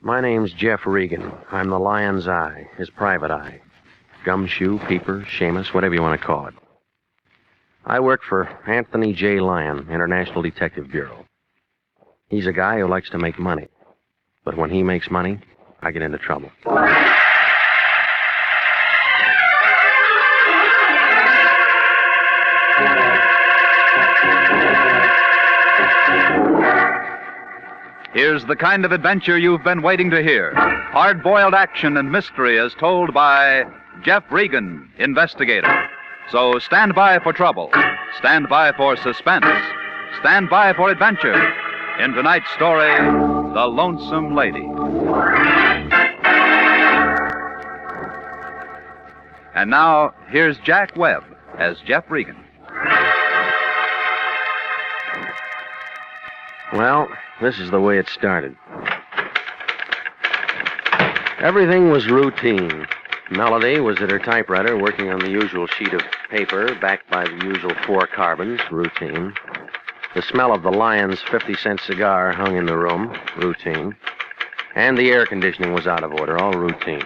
My name's Jeff Regan. I'm the Lion's eye, his private eye. Gumshoe, peeper, Seamus, whatever you want to call it. I work for Anthony J. Lyon, International Detective Bureau. He's a guy who likes to make money. But when he makes money, I get into trouble. Here's the kind of adventure you've been waiting to hear. Hard-boiled action and mystery as told by Jeff Regan, Investigator. So stand by for trouble. Stand by for suspense. Stand by for adventure. In tonight's story, The Lonesome Lady. And now, here's Jack Webb as Jeff Regan. Well, this is the way it started. Everything was routine. Melody was at her typewriter working on the usual sheet of paper, backed by the usual 4 carbons, routine. The smell of the Lion's 50-cent cigar hung in the room, routine. And the air conditioning was out of order, all routine.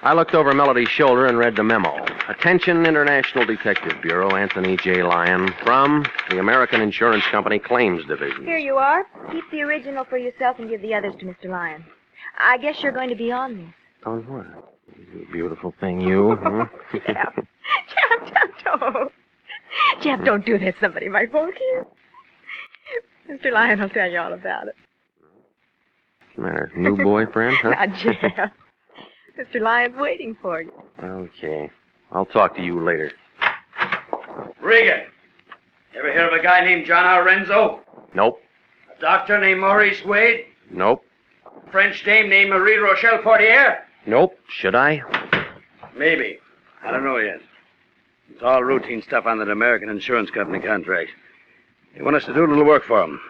I looked over Melody's shoulder and read the memo. Attention, International Detective Bureau, Anthony J. Lyon, from the American Insurance Company Claims Division. Here you are. Keep the original for yourself and give the others to Mr. Lyon. I guess you're going to be on this. On what? You beautiful thing, you. Huh? Jeff, Jeff, don't do that. Somebody might walk in. Mr. Lyon will tell you all about it. What's the matter? New boyfriend, huh? Now, Jeff. Mr. Lyon's waiting for you. Okay. I'll talk to you later. Regan, ever hear of a guy named John R. Renzo? Nope. A doctor named Maurice Wade? Nope. A French dame named Marie Rochelle Portier? Nope. Should I? Maybe. I don't know yet. It's all routine stuff on that American Insurance Company contract. They want us to do a little work for them.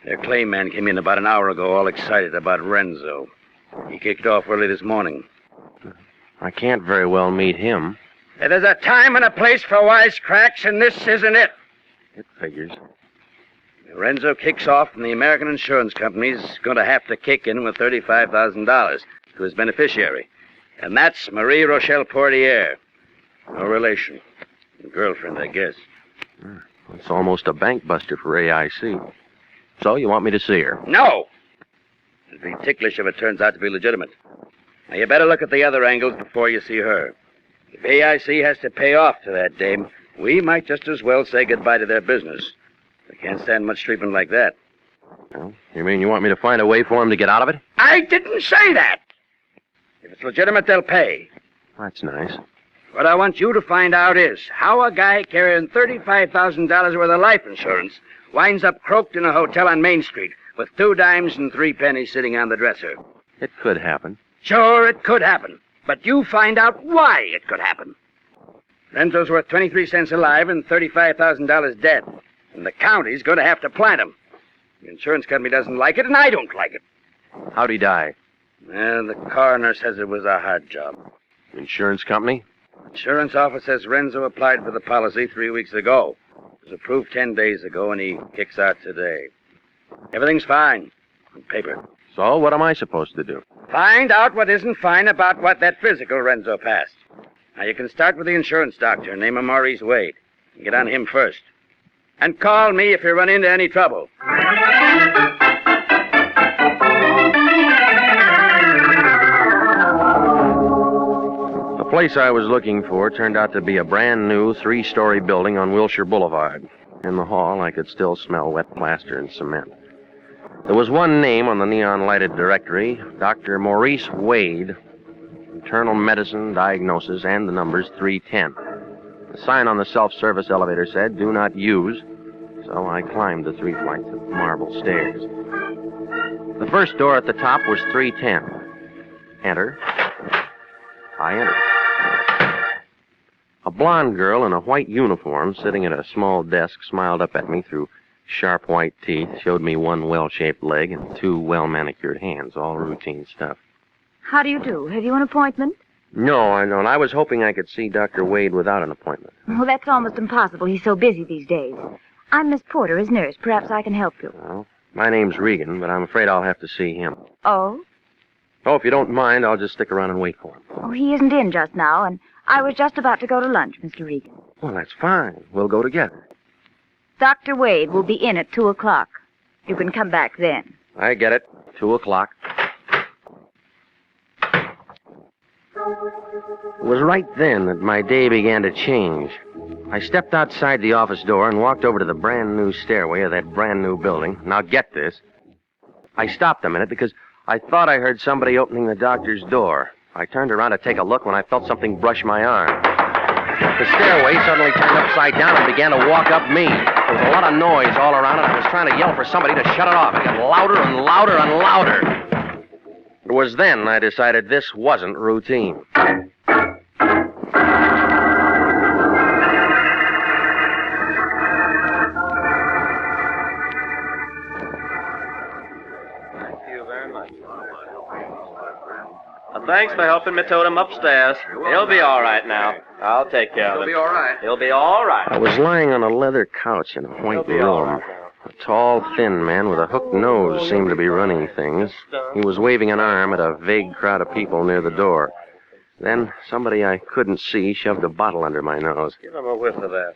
Their claim man came in about an hour ago, all excited about Renzo. He kicked off early this morning. I can't very well meet him. There's a time and a place for wisecracks, and this isn't it. It figures. Renzo kicks off, and the American Insurance Company's going to have to kick in with $35,000 to his beneficiary. And that's Marie Rochelle Portier. No relation. A girlfriend, I guess. It's almost a bank buster for AIC. So you want me to see her? No! It'd be ticklish if it turns out to be legitimate. Now, you better look at the other angles before you see her. If AIC has to pay off to that dame, we might just as well say goodbye to their business. They can't stand much treatment like that. Well, you mean you want me to find a way for him to get out of it? I didn't say that! If it's legitimate, they'll pay. That's nice. What I want you to find out is how a guy carrying $35,000 worth of life insurance winds up croaked in a hotel on Main Street with 2 dimes and 3 pennies sitting on the dresser. It could happen. Sure, it could happen. But you find out why it could happen. Renzo's worth 23 cents alive and $35,000 dead. And the county's going to have to plant him. The insurance company doesn't like it, and I don't like it. How'd he die? Well, the coroner says it was a hard job. Insurance company? Insurance office says Renzo applied for the policy 3 weeks ago. It was approved 10 days ago, and he kicks out today. Everything's fine. On paper. So what am I supposed to do? Find out what isn't fine about what that physical Renzo passed. Now, you can start with the insurance doctor, name him Maurice Wade. And get on him first. And call me if you run into any trouble. The place I was looking for turned out to be a brand new 3-story building on Wilshire Boulevard. In the hall, I could still smell wet plaster and cement. There was one name on the neon-lighted directory, Dr. Maurice Wade, internal medicine, diagnosis, and the numbers 310. The sign on the self-service elevator said, do not use, so I climbed the 3 flights of marble stairs. The first door at the top was 310. Enter. I entered. A blonde girl in a white uniform sitting at a small desk smiled up at me through sharp white teeth, showed me 1 well-shaped leg and 2 well-manicured hands, all routine stuff. How do you do? Have you an appointment? No, I don't. I was hoping I could see Dr. Wade without an appointment. Well, that's almost impossible. He's so busy these days. I'm Miss Porter, his nurse. Perhaps I can help you. Well, My name's Regan, but I'm afraid I'll have to see him. Oh? Oh, if you don't mind, I'll just stick around and wait for him. Oh, he isn't in just now, and I was just about to go to lunch, Mr. Regan. Well, that's fine. We'll go together. Dr. Wade will be in at 2 o'clock. You can come back then. I get it. 2 o'clock. It was right then that my day began to change. I stepped outside the office door and walked over to the brand new stairway of that brand new building. Now get this. I stopped a minute because I thought I heard somebody opening the doctor's door. I turned around to take a look when I felt something brush my arm. The stairway suddenly turned upside down and began to walk up me. There was a lot of noise all around, and I was trying to yell for somebody to shut it off. It got louder and louder and louder. It was then I decided this wasn't routine. Thank you very much. Thanks for helping me tote him upstairs. He'll be all right now. I'll take care of him. He'll be all right. He'll be all right. I was lying on a leather couch in a white room. A tall, thin man with a hooked nose seemed to be running things. He was waving an arm at a vague crowd of people near the door. Then somebody I couldn't see shoved a bottle under my nose. Give him a whiff of that.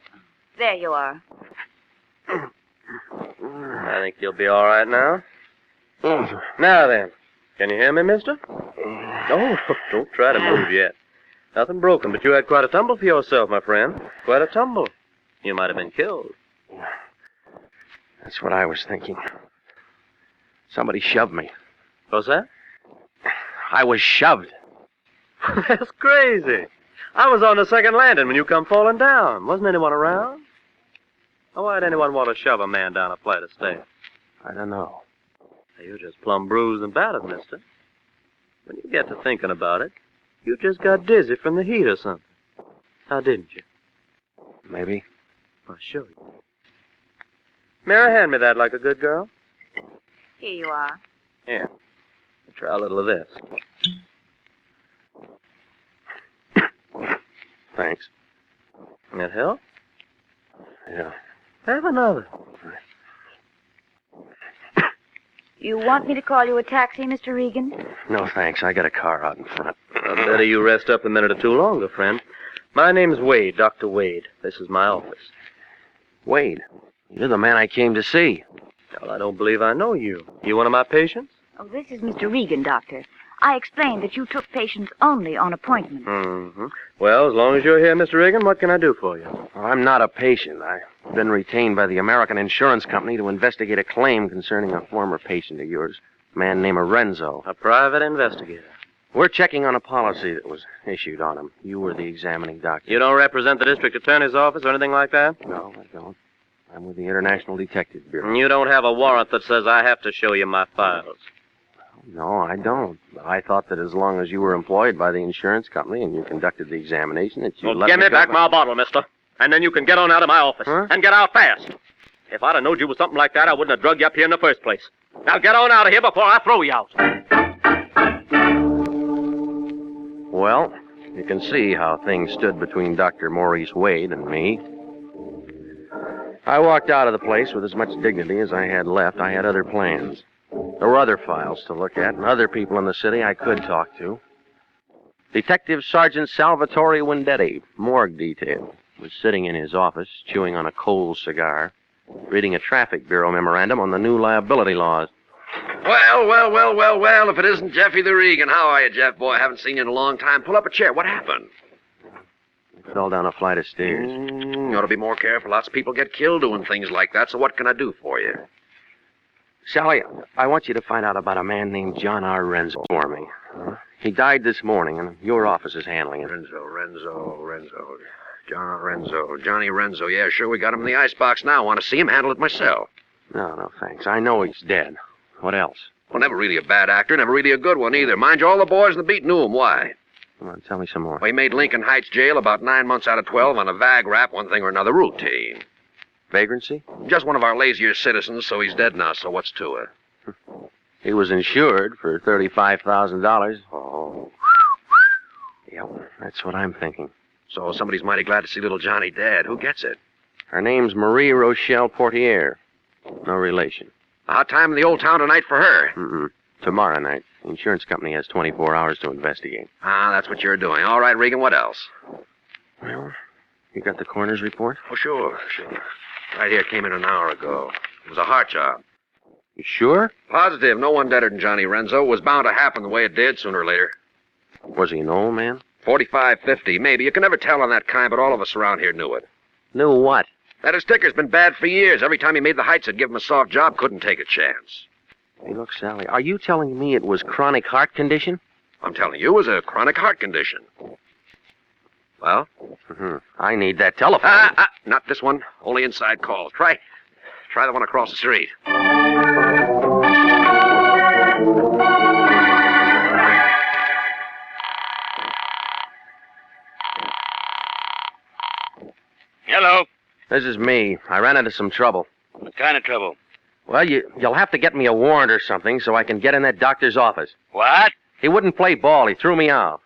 There you are. I think he'll be all right now. Now then, can you hear me, mister? No, don't try to move yet. Nothing broken, but you had quite a tumble for yourself, my friend. Quite a tumble. You might have been killed. That's what I was thinking. Somebody shoved me. What's that? I was shoved. That's crazy. I was on the second landing when you come falling down. Wasn't anyone around? Why'd anyone want to shove a man down a flight of stairs? I don't know. You're just plumb bruised and battered, mister. When you get to thinking about it, you just got dizzy from the heat or something. Now, didn't you? Maybe. I'll show you. Mary, hand me that like a good girl. Here you are. Here. Try a little of this. Thanks. That help? Yeah. Have another. You want me to call you a taxi, Mr. Regan? No, thanks. I got a car out in front. Better you rest up a minute or two longer, friend. My name's Wade, Dr. Wade. This is my office. Wade, you're the man I came to see. Well, I don't believe I know you. You one of my patients? Oh, this is Mr. Regan, Doctor. I explained that you took patients only on appointment. Mm-hmm. Well, as long as you're here, Mr. Regan, what can I do for you? Well, I'm not a patient. I've been retained by the American Insurance Company to investigate a claim concerning a former patient of yours, a man named Renzo. A private investigator. We're checking on a policy that was issued on him. You were the examining doctor. You don't represent the district attorney's office or anything like that? No, I don't. I'm with the International Detective Bureau. You don't have a warrant that says I have to show you my files. No, I don't. But I thought that as long as you were employed by the insurance company and you conducted the examination, that you'd let give me go back my bottle, mister. And then you can get on out of my office. Huh? And get out fast. If I'd have known you was something like that, I wouldn't have drugged you up here in the first place. Now get on out of here before I throw you out. Well, you can see how things stood between Dr. Maurice Wade and me. I walked out of the place with as much dignity as I had left. I had other plans. There were other files to look at and other people in the city I could talk to. Detective Sergeant Salvatore Wendetti, morgue detail, was sitting in his office, chewing on a cold cigar, reading a traffic bureau memorandum on the new liability laws. Well, if it isn't Jeffy the Regan. How are you, Jeff, boy? Haven't seen you in a long time. Pull up a chair. What happened? I fell down a flight of stairs. You ought to be more careful. Lots of people get killed doing things like that, so what can I do for you? Sally, I want you to find out about a man named John R. Renzo for me. He died this morning, and your office is handling it. Renzo. John Renzo. Johnny Renzo. Yeah, sure, we got him in the icebox now. Want to see him? Handle it myself. No, thanks. I know he's dead. What else? Well, never really a bad actor, never really a good one either. Mind you, all the boys in the beat knew him. Why? Come on, tell me some more. Well, he made Lincoln Heights jail about 9 months out of 12 on a vag rap, one thing or another, routine. Vagrancy? Just one of our lazier citizens, so he's dead now, so what's to it? He was insured for $35,000. Oh. Yep, that's what I'm thinking. So somebody's mighty glad to see little Johnny dead. Who gets it? Her name's Marie Rochelle Portier. No relation. A hot time in the old town tonight for her. Mm-mm. Tomorrow night. The insurance company has 24 hours to investigate. Ah, that's what you're doing. All right, Regan, what else? Well, you got the coroner's report? Oh, sure. Right here, came in an hour ago. It was a heart job. You sure? Positive. No one deader than Johnny Renzo. It was bound to happen the way it did sooner or later. Was he an old man? 45, 50, maybe. You can never tell on that kind, but all of us around here knew it. Knew what? That his sticker's been bad for years. Every time he made the heights, it'd give him a soft job. Couldn't take a chance. Hey, look, Sally, are you telling me it was chronic heart condition? I'm telling you, it was a chronic heart condition. Well? Mm-hmm. I need that telephone. Not this one. Only inside calls. Try the one across the street. Hello. This is me. I ran into some trouble. What kind of trouble? Well, you'll have to get me a warrant or something so I can get in that doctor's office. What? He wouldn't play ball. He threw me out.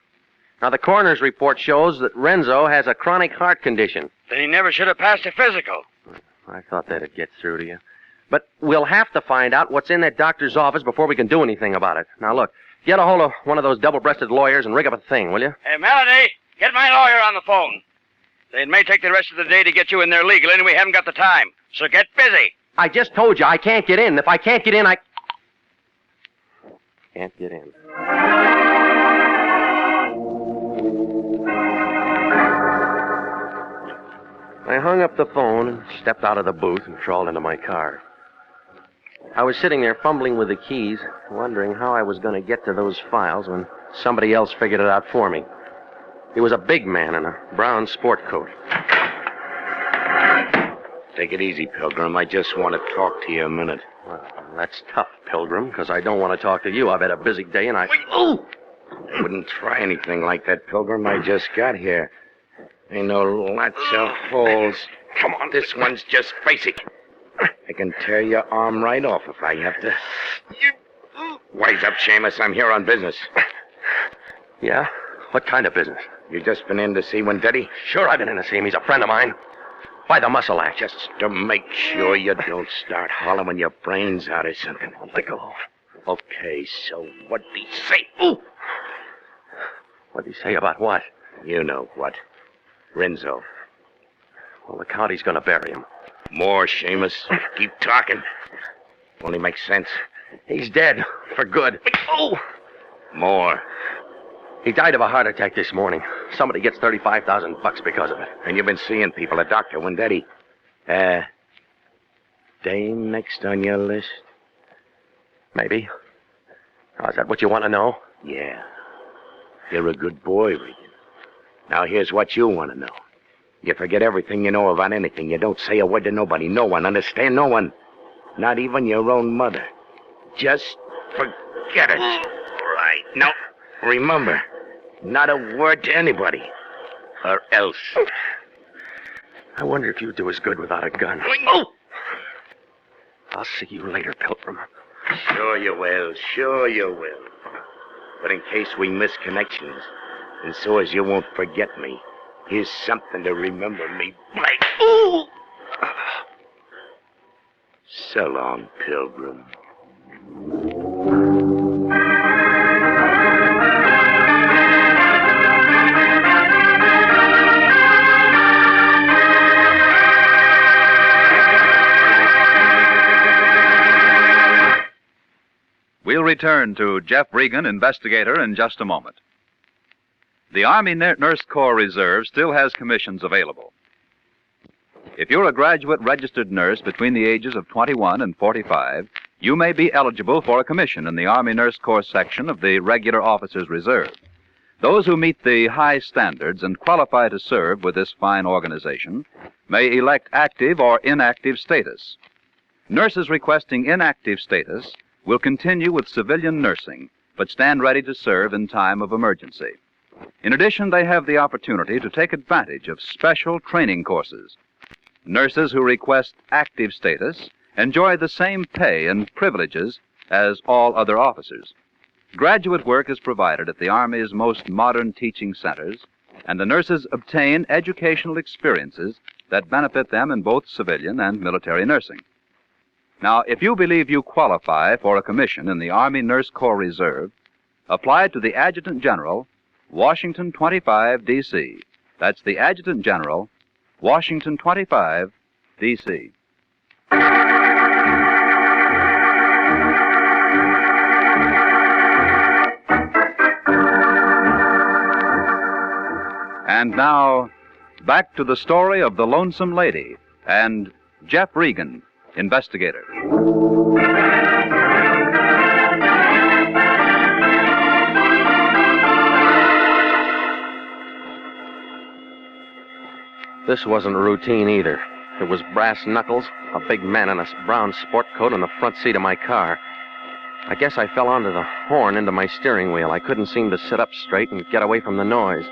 Now, the coroner's report shows that Renzo has a chronic heart condition. Then he never should have passed a physical. I thought that'd get through to you. But we'll have to find out what's in that doctor's office before we can do anything about it. Now, look, get a hold of one of those double-breasted lawyers and rig up a thing, will you? Hey, Melody, get my lawyer on the phone. It may take the rest of the day to get you in there legally, and we haven't got the time. So get busy. I just told you I can't get in. If I can't get in, I can't get in. I hung up the phone and stepped out of the booth and crawled into my car. I was sitting there fumbling with the keys, wondering how I was going to get to those files when somebody else figured it out for me. He was a big man in a brown sport coat. Take it easy, Pilgrim. I just want to talk to you a minute. Well, that's tough, Pilgrim, because I don't want to talk to you. I've had a busy day and I... Oh! I wouldn't try anything like that, Pilgrim. I just got here. I know lots of holes. Come on, this one's just basic. I can tear your arm right off if I have to. Wise up, Seamus. I'm here on business. Yeah? What kind of business? You just been in to see Wendetti? Sure, I've been in to see him. He's a friend of mine. Why the muscle act? Just to make sure you don't start hollering your brains out or something. Let go. Okay, so what'd he say? Ooh! What'd he say about what? You know what. Renzo. Well, the county's gonna bury him. More, Seamus. Keep talking. Only makes sense. He's dead. For good. Oh! More. He died of a heart attack this morning. Somebody gets $35,000 because of it. And you've been seeing people, a doctor, Wendetti. Dame next on your list? Maybe. Oh, is that what you want to know? Yeah. You're a good boy, Regan. Now here's what you want to know. You forget everything you know about anything. You don't say a word to nobody. No one. Understand? No one. Not even your own mother. Just forget it. Right. Now, remember, not a word to anybody. Or else. I wonder if you'd do as good without a gun. Oh! I'll see you later, Pilgrim. Sure you will. Sure you will. But in case we miss connections, and so as you won't forget me, here's something to remember me by. Ooh! So long, Pilgrim. We'll return to Jeff Regan, Investigator, in just a moment. The Army Nurse Corps Reserve still has commissions available. If you're a graduate registered nurse between the ages of 21 and 45, you may be eligible for a commission in the Army Nurse Corps section of the Regular Officers Reserve. Those who meet the high standards and qualify to serve with this fine organization may elect active or inactive status. Nurses requesting inactive status will continue with civilian nursing, but stand ready to serve in time of emergency. In addition, they have the opportunity to take advantage of special training courses. Nurses who request active status enjoy the same pay and privileges as all other officers. Graduate work is provided at the Army's most modern teaching centers, and the nurses obtain educational experiences that benefit them in both civilian and military nursing. Now, if you believe you qualify for a commission in the Army Nurse Corps Reserve, apply to the Adjutant General, Washington 25, D.C. That's the Adjutant General, Washington 25, D.C. And now, back to the story of the Lonesome Lady and Jeff Regan, Investigator. This wasn't routine either. It was brass knuckles, a big man in a brown sport coat in the front seat of my car. I guess I fell onto the horn into my steering wheel. I couldn't seem to sit up straight and get away from the noise.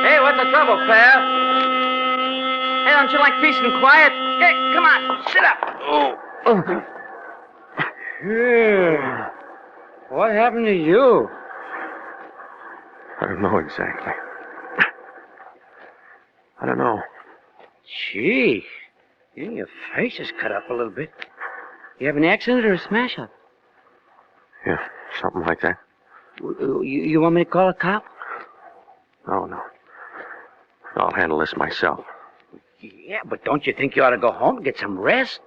Hey, what's the trouble, pal? Hey, don't you like peace and quiet? Hey, come on, sit up. Oh. Yeah. What happened to you? I don't know exactly. I don't know. Gee, your face is cut up a little bit. You have an accident or a smash-up? Yeah, something like that. You want me to call a cop? No. I'll handle this myself. Yeah, but don't you think you ought to go home and get some rest?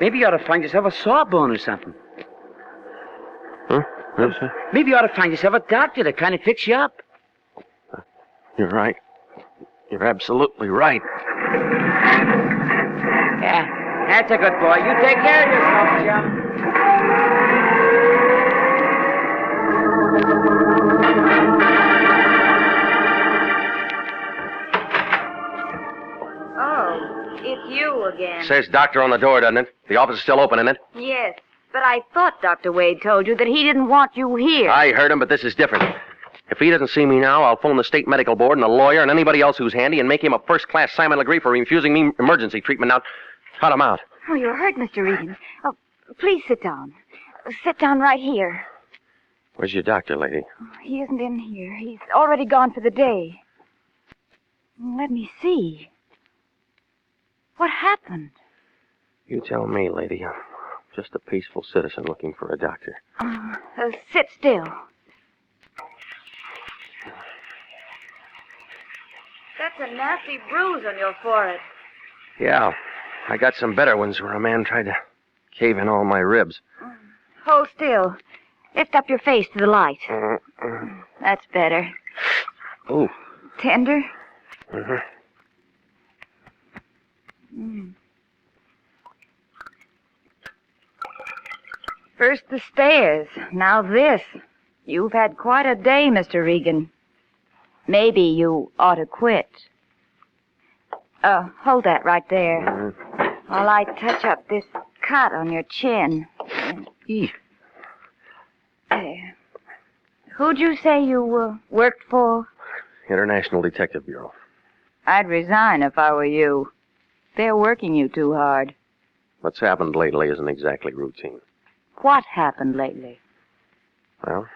Maybe you ought to find yourself a sawbone or something. Huh? What's that? Maybe you ought to find yourself a doctor to kind of fix you up. You're right. You're absolutely right. Yeah, that's a good boy. You take care of yourself, chum. Oh, it's you again. Says doctor on the door, doesn't it? The office is still open, isn't it? Yes, but I thought Dr. Wade told you that he didn't want you here. I heard him, but this is different. If he doesn't see me now, I'll phone the state medical board and the lawyer and anybody else who's handy and make him a first-class Simon Legree for refusing me emergency treatment. Now, cut him out. Oh, you're hurt, Mr. Regan. Oh, please sit down. Sit down right here. Where's your doctor, lady? He isn't in here. He's already gone for the day. Let me see. What happened? You tell me, lady. I'm just a peaceful citizen looking for a doctor. Sit still. That's a nasty bruise on your forehead. Yeah, I got some better ones where a man tried to cave in all my ribs. Hold still. Lift up your face to the light. That's better. Ooh. Tender? Mm-hmm. First the stairs, now this. You've had quite a day, Mr. Regan. Maybe you ought to quit. Hold that right there. While I touch up this cut on your chin. There. Who'd you say you worked for? International Detective Bureau. I'd resign if I were you. They're working you too hard. What's happened lately isn't exactly routine. What happened lately? Well,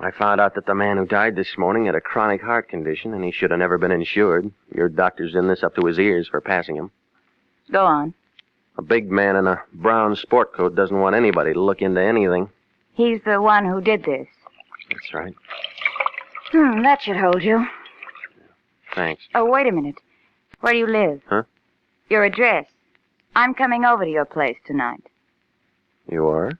I found out that the man who died this morning had a chronic heart condition, and he should have never been insured. Your doctor's in this up to his ears for passing him. Go on. A big man in a brown sport coat doesn't want anybody to look into anything. He's the one who did this. That's right. That should hold you. Thanks. Oh, wait a minute. Where do you live? Huh? Your address. I'm coming over to your place tonight. You are?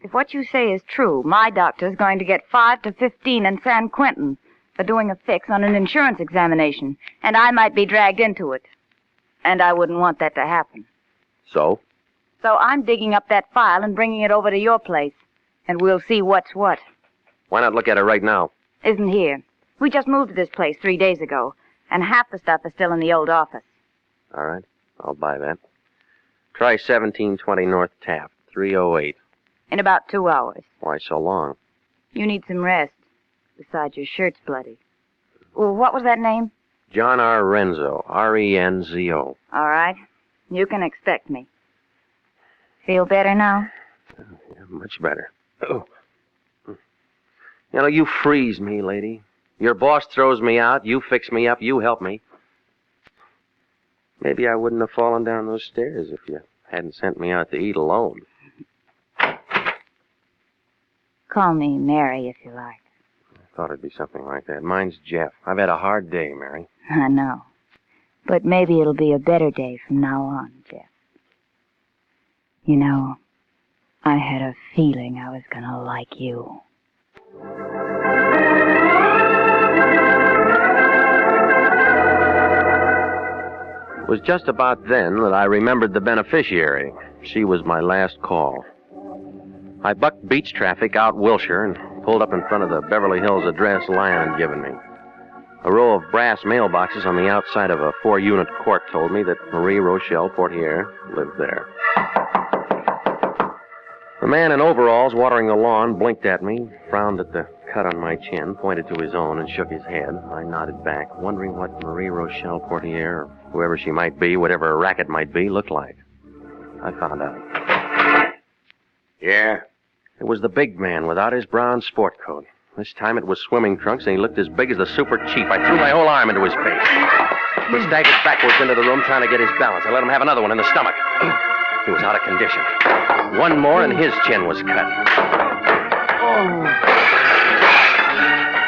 If what you say is true, my doctor's going to get 5 to 15 in San Quentin for doing a fix on an insurance examination, and I might be dragged into it. And I wouldn't want that to happen. So? So I'm digging up that file and bringing it over to your place, and we'll see what's what. Why not look at it right now? Isn't here. We just moved to this place 3 days ago, and half the stuff is still in the old office. All right. I'll buy that. Try 1720 North Taft, 308. In about 2 hours. Why so long? You need some rest. Besides, your shirt's bloody. Well, what was that name? John R. Renzo, R-E-N-Z-O. All right. You can expect me. Feel better now? Yeah, much better. Oh. You know, you freeze me, lady. Your boss throws me out, you fix me up, you help me. Maybe I wouldn't have fallen down those stairs if you hadn't sent me out to eat alone. Call me Mary if you like. I thought it'd be something like that. Mine's Jeff. I've had a hard day, Mary. I know. But maybe it'll be a better day from now on, Jeff. You know, I had a feeling I was gonna like you. It was just about then that I remembered the beneficiary. She was my last call. I bucked beach traffic out Wilshire and pulled up in front of the Beverly Hills address Lyon had given me. A row of brass mailboxes on the outside of a 4-unit court told me that Marie Rochelle Portier lived there. The man in overalls watering the lawn blinked at me, frowned at the cut on my chin, pointed to his own, and shook his head. I nodded back, wondering what Marie Rochelle Portier, or whoever she might be, whatever her racket might be, looked like. I found out. Yeah? It was the big man without his brown sport coat. This time it was swimming trunks, and he looked as big as the super chief. I threw my whole arm into his face. He staggered backwards into the room, trying to get his balance. I let him have another one in the stomach. He was out of condition. One more, and his chin was cut.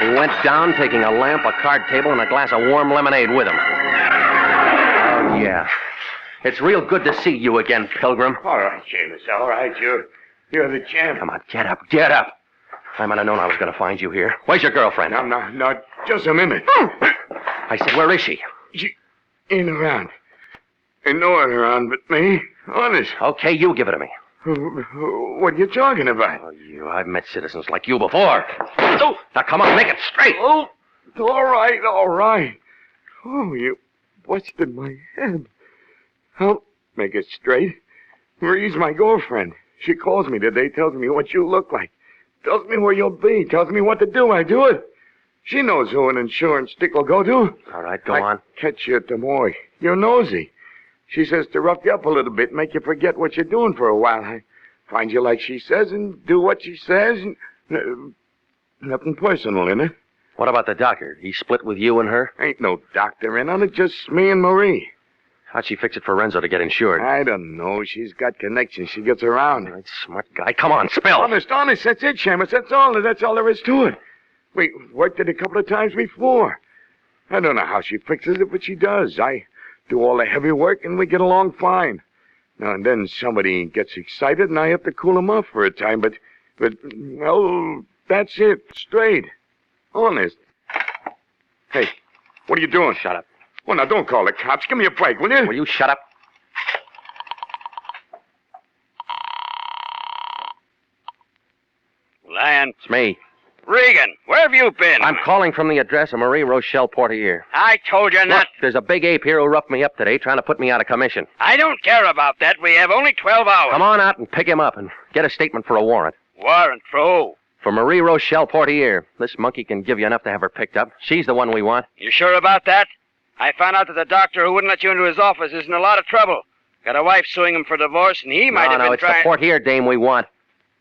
He went down, taking a lamp, a card table, and a glass of warm lemonade with him. Oh, yeah. It's real good to see you again, Pilgrim. All right, Seamus, all right. You're the champ. Come on, get up, get up. I might have known I was going to find you here. Where's your girlfriend? No, just a minute. I said, where is she? She ain't around. Ain't no one around but me. Honest. Okay, you give it to me. What are you talking about? Oh, I've met citizens like you before. Oh, now come on, make it straight. Oh, all right. Oh, you busted my head. I'll make it straight. Marie's my girlfriend. She calls me today, tells me what you look like. Tells me where you'll be, tells me what to do. I do it. She knows who an insurance stick will go to. All right, go on. Catch you at the morgue. You're nosy. She says to rough you up a little bit, make you forget what you're doing for a while. I find you like she says and do what she says. And, nothing personal in it. What about the doctor? He split with you and her? Ain't no doctor in on it, just me and Marie. How'd she fix it for Renzo to get insured? I don't know. She's got connections. She gets around. Right, smart guy. Come on, spill. Honest. That's it, Seamus. That's all there is to it. We worked it a couple of times before. I don't know how she fixes it, but she does. I do all the heavy work, and we get along fine. Now and then somebody gets excited, and I have to cool them off for a time, but well, that's it. Straight. Honest. Hey, what are you doing? Shut up. Well, now, don't call the cops. Give me a break, will you? Will you shut up? Lyon. It's me. Regan, where have you been? I'm calling from the address of Marie Rochelle Portier. I told you not. Look, there's a big ape here who roughed me up today, trying to put me out of commission. I don't care about that. We have only 12 hours. Come on out and pick him up and get a statement for a warrant. Warrant for who? For Marie Rochelle Portier. This monkey can give you enough to have her picked up. She's the one we want. You sure about that? I found out that the doctor who wouldn't let you into his office is in a lot of trouble. Got a wife suing him for divorce, and he might have been it's trying... the Portier dame we want.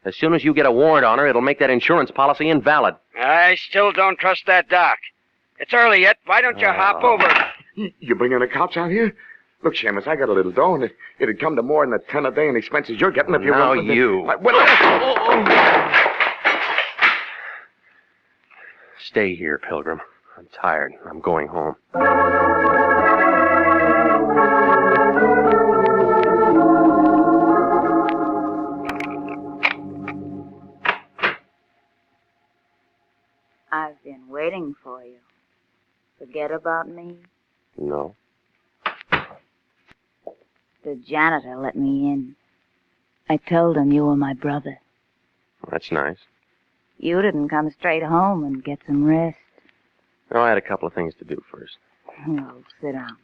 As soon as you get a warrant on her, it'll make that insurance policy invalid. I still don't trust that doc. It's early yet. Why don't you hop over? You bringing the cops out here? Look, Seamus, I got a little dough, and it'd come to more than the 10 a day in expenses you're getting if you... Now you... Stay here, Pilgrim. I'm tired. I'm going home. I've been waiting for you. Forget about me? No. The janitor let me in. I told him you were my brother. That's nice. You didn't come straight home and get some rest. No, I had a couple of things to do first. Oh, sit down.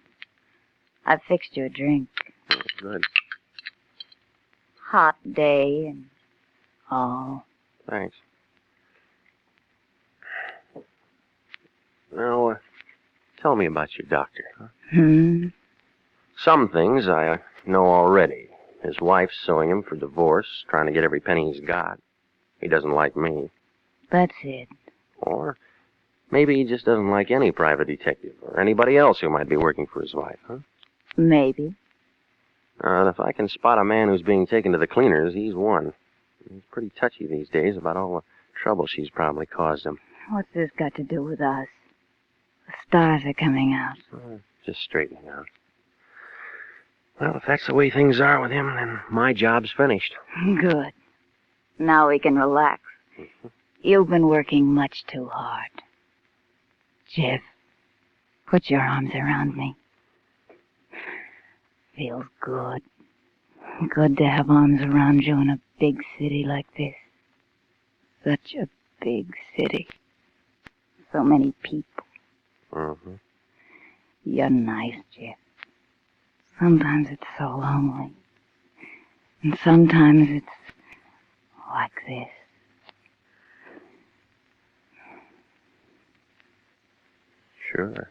I've fixed you a drink. Oh, good. Hot day and all. Thanks. Now, tell me about your doctor. Huh? Some things I know already. His wife's suing him for divorce, trying to get every penny he's got. He doesn't like me. That's it. Or maybe he just doesn't like any private detective or anybody else who might be working for his wife, huh? Maybe. And if I can spot a man who's being taken to the cleaners, he's one. He's pretty touchy these days about all the trouble she's probably caused him. What's this got to do with us? The stars are coming out. Just straightening out. Well, if that's the way things are with him, then my job's finished. Good. Now we can relax. You've been working much too hard. Jeff, put your arms around me. Feels good. Good to have arms around you in a big city like this. Such a big city. So many people. Mm-hmm. You're nice, Jeff. Sometimes it's so lonely. And sometimes it's like this. Sure.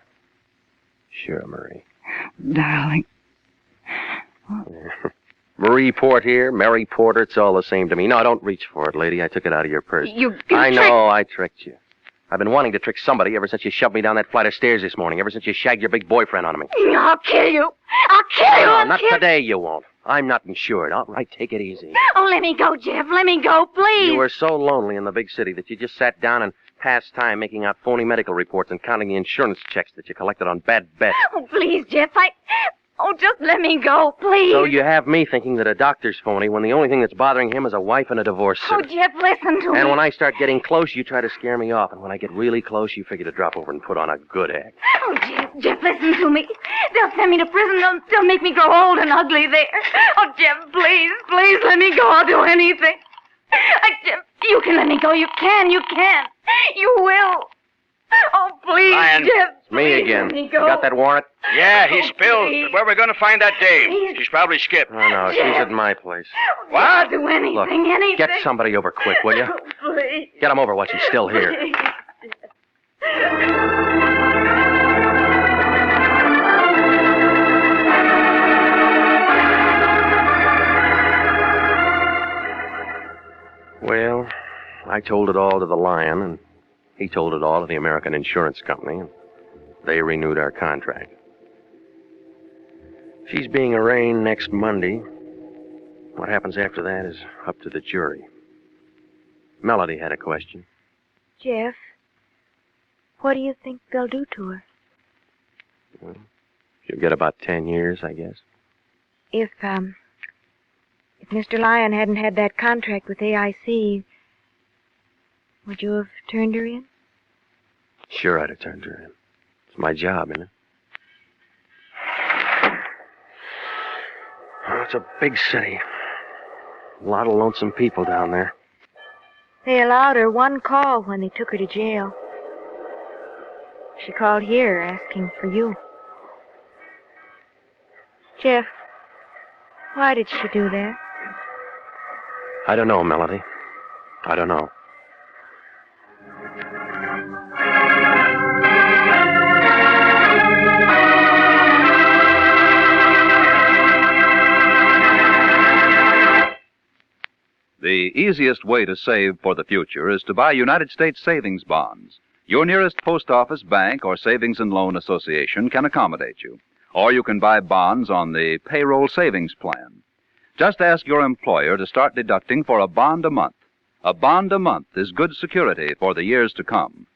Sure, Marie. Darling. Marie Portier, Mary Porter, it's all the same to me. No, don't reach for it, lady. I took it out of your purse. I know, I tricked you. I've been wanting to trick somebody ever since you shoved me down that flight of stairs this morning, ever since you shagged your big boyfriend on me. I'll kill you. I'll kill you. No, not today you won't. I'm not insured. All right, take it easy. Oh, let me go, Jeff. Let me go, please. You were so lonely in the big city that you just sat down and passed time making out phony medical reports and counting the insurance checks that you collected on bad bets. Oh, please, Jeff. Oh, just let me go, please. So you have me thinking that a doctor's phony when the only thing that's bothering him is a wife and a divorce suit. Oh, Jeff, listen to me. And when I start getting close, you try to scare me off. And when I get really close, you figure to drop over and put on a good act. Oh, Jeff, listen to me. They'll send me to prison. They'll make me grow old and ugly there. Oh, Jeff, please let me go. I'll do anything. Jeff, you can let me go. You can. You will. Oh, please, Lyon. Jeff. It's me again. You got that warrant? Yeah, he Oh, spilled. please. But where are we going to find that dame? Please. She's probably skipped. Oh, no, she's at my place. What? I'll do anything, Look, anything. get somebody over quick, will you? Oh, please. Get him over while she's still here. Please. Well, I told it all to the Lion, and he told it all to the American Insurance Company, and they renewed our contract. She's being arraigned next Monday. What happens after that is up to the jury. Melody had a question. Jeff, what do you think they'll do to her? Well, she'll get about 10 years, I guess. If Mr. Lyon hadn't had that contract with AIC, would you have turned her in? Sure I'd have turned her in. It's my job, isn't it? Oh, it's a big city. A lot of lonesome people down there. They allowed her one call when they took her to jail. She called here asking for you. Jeff, why did she do that? I don't know, Melody. I don't know. The easiest way to save for the future is to buy United States savings bonds. Your nearest post office, bank, or savings and loan association can accommodate you. Or you can buy bonds on the payroll savings plan. Just ask your employer to start deducting for a bond a month. A bond a month is good security for the years to come.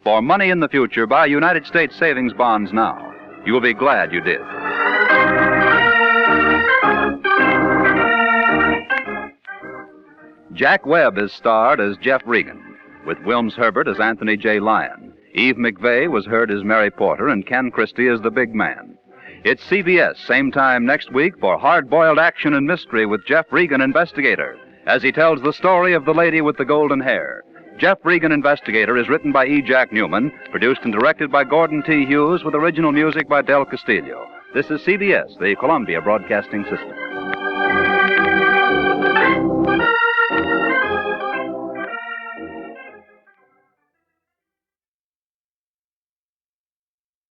For money in the future, buy United States savings bonds now. You will be glad you did. Jack Webb is starred as Jeff Regan, with Wilms Herbert as Anthony J. Lyon. Eve McVeigh was heard as Mary Porter, and Ken Christie as the big man. It's CBS, same time next week, for hard-boiled action and mystery with Jeff Regan, Investigator, as he tells the story of the lady with the golden hair. Jeff Regan, Investigator is written by E. Jack Newman, produced and directed by Gordon T. Hughes, with original music by Del Castillo. This is CBS, the Columbia Broadcasting System.